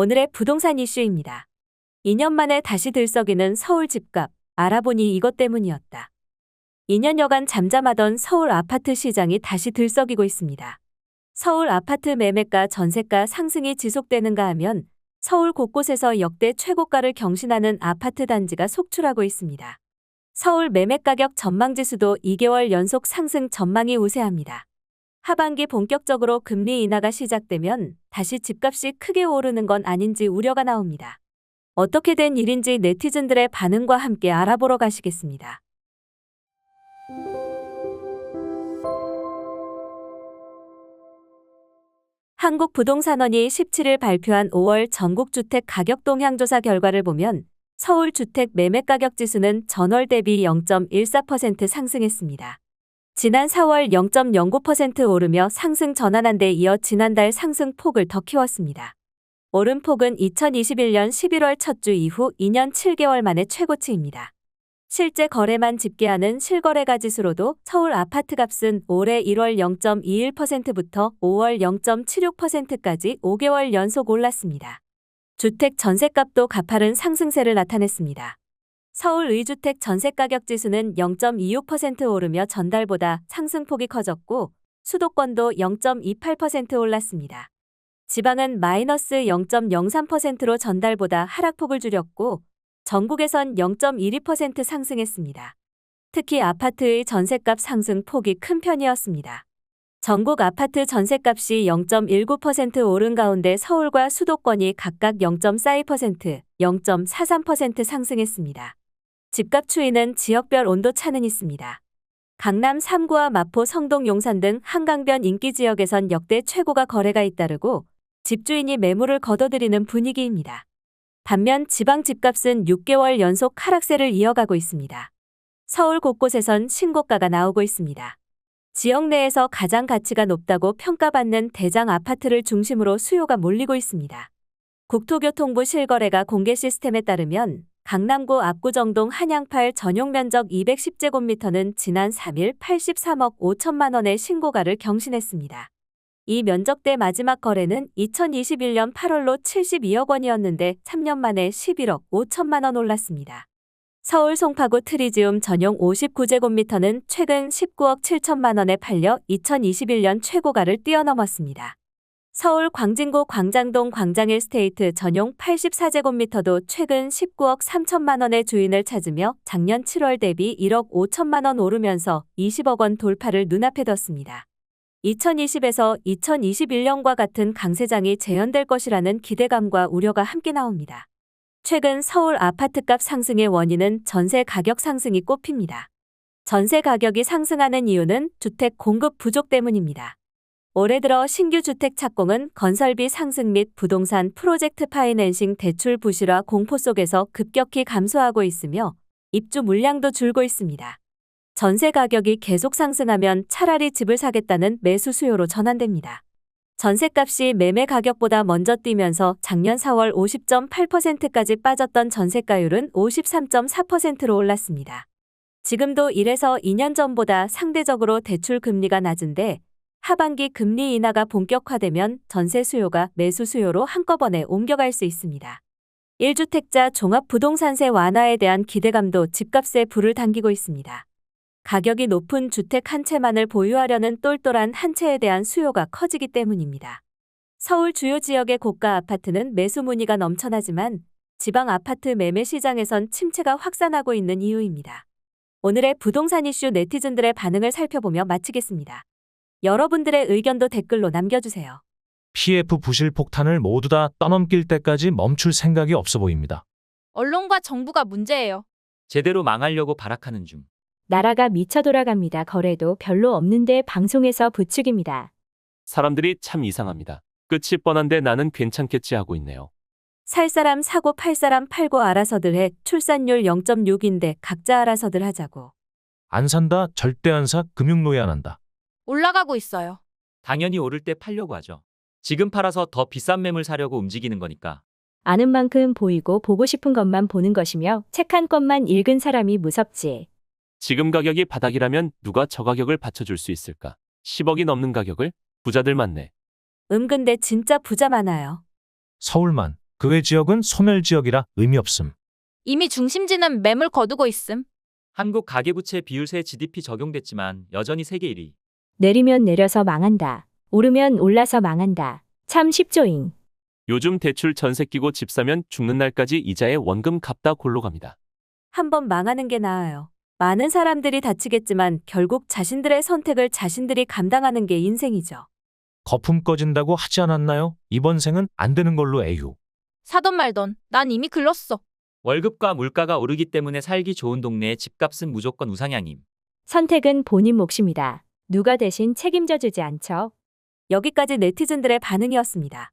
오늘의 부동산 이슈입니다. 2년 만에 다시 들썩이는 서울 집값, 알아보니 이것 때문이었다. 2년여간 잠잠하던 서울 아파트 시장이 다시 들썩이고 있습니다. 서울 아파트 매매가 전세가 상승이 지속되는가 하면 서울 곳곳에서 역대 최고가를 경신하는 아파트 단지가 속출하고 있습니다. 서울 매매가격 전망지수도 2개월 연속 상승 전망이 우세합니다. 하반기 본격적으로 금리 인하가 시작되면 다시 집값이 크게 오르는 건 아닌지 우려가 나옵니다. 어떻게 된 일인지 네티즌들의 반응과 함께 알아보러 가시겠습니다. 한국부동산원이 17일 발표한 5월 전국주택 가격 동향 조사 결과를 보면 서울 주택 매매가격 지수는 전월 대비 0.14% 상승했습니다. 지난 4월 0.09% 오르며 상승 전환한 데 이어 지난달 상승폭을 더 키웠습니다. 오름폭은 2021년 11월 첫 주 이후 2년 7개월 만의 최고치입니다. 실제 거래만 집계하는 실거래가 지수로도 서울 아파트값은 올해 1월 0.21%부터 5월 0.76%까지 5개월 연속 올랐습니다. 주택 전셋값도 가파른 상승세를 나타냈습니다. 서울 의주택 전셋가격 지수는 0.26% 오르며 전달보다 상승폭이 커졌고 수도권도 0.28% 올랐습니다. 지방은 마이너스 0.03%로 전달보다 하락폭을 줄였고 전국에선 0.12% 상승했습니다. 특히 아파트의 전셋값 상승폭이 큰 편이었습니다. 전국 아파트 전셋값이 0.19% 오른 가운데 서울과 수도권이 각각 0.42%, 0.43% 상승했습니다. 집값 추이는 지역별 온도 차는 있습니다. 강남 3구와 마포, 성동, 용산 등 한강변 인기 지역에선 역대 최고가 거래가 잇따르고 집주인이 매물을 거둬들이는 분위기입니다. 반면 지방 집값은 6개월 연속 하락세를 이어가고 있습니다. 서울 곳곳에선 신고가가 나오고 있습니다. 지역 내에서 가장 가치가 높다고 평가받는 대장 아파트를 중심으로 수요가 몰리고 있습니다. 국토교통부 실거래가 공개 시스템에 따르면 강남구 압구정동 한양팔 전용 면적 210제곱미터는 지난 3일 83억 5천만 원의 신고가를 경신했습니다. 이 면적대 마지막 거래는 2021년 8월로 72억 원이었는데 3년 만에 11억 5천만 원 올랐습니다. 서울 송파구 트리지움 전용 59제곱미터는 최근 19억 7천만 원에 팔려 2021년 최고가를 뛰어넘었습니다. 서울 광진구 광장동 광장일 스테이트 전용 84제곱미터도 최근 19억 3천만 원의 주인을 찾으며 작년 7월 대비 1억 5천만 원 오르면서 20억 원 돌파를 눈앞에 뒀습니다. 2020에서 2021년과 같은 강세장이 재현될 것이라는 기대감과 우려가 함께 나옵니다. 최근 서울 아파트값 상승의 원인은 전세 가격 상승이 꼽힙니다. 전세 가격이 상승하는 이유는 주택 공급 부족 때문입니다. 올해 들어 신규 주택 착공은 건설비 상승 및 부동산 프로젝트 파이낸싱 대출 부실화 공포 속에서 급격히 감소하고 있으며 입주 물량도 줄고 있습니다. 전세 가격이 계속 상승하면 차라리 집을 사겠다는 매수 수요로 전환됩니다. 전세값이 매매 가격보다 먼저 뛰면서 작년 4월 50.8%까지 빠졌던 전세가율은 53.4%로 올랐습니다. 지금도 1에서 2년 전보다 상대적으로 대출 금리가 낮은데 하반기 금리 인하가 본격화되면 전세 수요가 매수 수요로 한꺼번에 옮겨갈 수 있습니다. 1주택자 종합부동산세 완화에 대한 기대감도 집값에 불을 당기고 있습니다. 가격이 높은 주택 한 채만을 보유하려는 똘똘한 한 채에 대한 수요가 커지기 때문입니다. 서울 주요 지역의 고가 아파트는 매수 문의가 넘쳐나지만 지방 아파트 매매 시장에선 침체가 확산하고 있는 이유입니다. 오늘의 부동산 이슈 네티즌들의 반응을 살펴보며 마치겠습니다. 여러분들의 의견도 댓글로 남겨주세요. PF 부실 폭탄을 모두 다 떠넘길 때까지 멈출 생각이 없어 보입니다. 언론과 정부가 문제예요. 제대로 망하려고 발악하는 중. 나라가 미쳐 돌아갑니다. 거래도 별로 없는데 방송에서 부추깁니다. 사람들이 참 이상합니다. 끝이 뻔한데 나는 괜찮겠지 하고 있네요. 살 사람 사고 팔 사람 팔고 알아서들 해. 출산율 0.6인데 각자 알아서들 하자고. 안 산다, 절대 안 사, 금융노예 안 한다. 올라가고 있어요. 당연히 오를 때 팔려고 하죠. 지금 팔아서 더 비싼 매물 사려고 움직이는 거니까. 아는 만큼 보이고 보고 싶은 것만 보는 것이며 책 한 권만 읽은 사람이 무섭지. 지금 가격이 바닥이라면 누가 저 가격을 받쳐줄 수 있을까? 10억이 넘는 가격을? 부자들 많네. 근데 진짜 부자 많아요. 서울만 그 외 지역은 소멸 지역이라 의미 없음. 이미 중심지는 매물 거두고 있음. 한국 가계부채 비율세 GDP 적용됐지만 여전히 세계 1위. 내리면 내려서 망한다. 오르면 올라서 망한다. 참 쉽죠잉. 요즘 대출 전세 끼고 집 사면 죽는 날까지 이자에 원금 갚다 골로 갑니다. 한번 망하는 게 나아요. 많은 사람들이 다치겠지만 결국 자신들의 선택을 자신들이 감당하는 게 인생이죠. 거품 꺼진다고 하지 않았나요? 이번 생은 안 되는 걸로 에휴. 사돈 말돈, 난 이미 글렀어. 월급과 물가가 오르기 때문에 살기 좋은 동네의 집값은 무조건 우상향임. 선택은 본인 몫입니다. 누가 대신 책임져 주지 않죠. 여기까지 네티즌들의 반응이었습니다.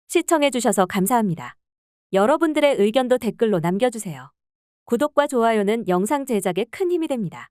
시청해주셔서 감사합니다. 여러분들의 의견도 댓글로 남겨주세요. 구독과 좋아요는 영상 제작에 큰 힘이 됩니다.